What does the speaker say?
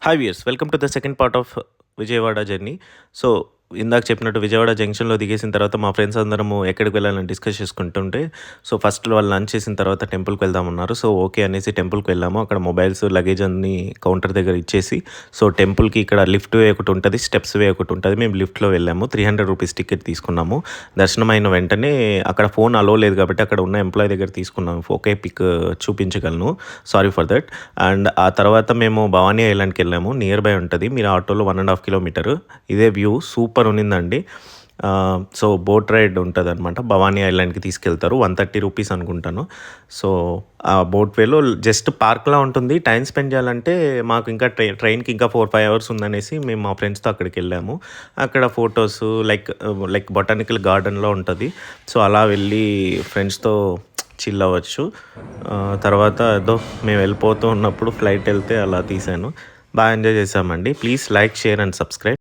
Hi viewers, welcome to the second part of Vijayawada journey. So ఇందాక చెప్పినట్టు విజయవాడ జంక్షన్లో దిగేసిన తర్వాత మా ఫ్రెండ్స్ అందరము ఎక్కడికి వెళ్ళాలని డిస్కస్ చేసుకుంటుంటే, సో ఫస్ట్ వాళ్ళు లంచ్ చేసిన తర్వాత టెంపుల్కి వెళ్దామన్నారు. సో ఓకే అనేసి టెంపుల్కి వెళ్ళాము. అక్కడ మొబైల్స్ లగేజ్ అన్ని కౌంటర్ దగ్గర ఇచ్చేసి, సో టెంపుల్కి ఇక్కడ లిఫ్ట్ వే ఒకటి ఉంటుంది, స్టెప్స్ వే ఒకటి ఉంటుంది. మేము లిఫ్ట్లో వెళ్ళాము. 300 రూపీస్ టికెట్ తీసుకున్నాము. దర్శనం అయిన వెంటనే అక్కడ ఫోన్ అలో లేదు కాబట్టి అక్కడ ఉన్న ఎంప్లాయీ దగ్గర తీసుకున్నాము. ఓకే పిక్ చూపించగలను, సారీ ఫర్ దట్. అండ్ ఆ తర్వాత మేము భవానీ ఐలాండ్కి వెళ్ళాము. నియర్ బై ఉంటుంది, మీరు ఆటోలో 1.5 కిలోమీటర్. ఇదే వ్యూ సూపర్ ఉన్నిందండి. సో బోట్ రైడ్ ఉంటుంది అనమాట. భవానీ ఐలాండ్కి తీసుకెళ్తారు. 130 రూపీస్ అనుకుంటాను. సో ఆ బోట్ వేలో జస్ట్ పార్క్లా ఉంటుంది. టైం స్పెండ్ చేయాలంటే మాకు ఇంకా ట్రైన్కి ఇంకా 4-5 అవర్స్ ఉందనేసి మేము మా ఫ్రెండ్స్తో అక్కడికి వెళ్ళాము. అక్కడ ఫొటోస్ లైక్ బొటానికల్ గార్డెన్లో ఉంటుంది. సో అలా వెళ్ళి ఫ్రెండ్స్తో చిల్ అవ్వచ్చు. తర్వాత ఏదో మేము వెళ్ళిపోతూ ఉన్నప్పుడు ఫ్లైట్ వెళ్తే అలా తీసాను. బాగా ఎంజాయ్ చేసామండి. Please like, share and subscribe.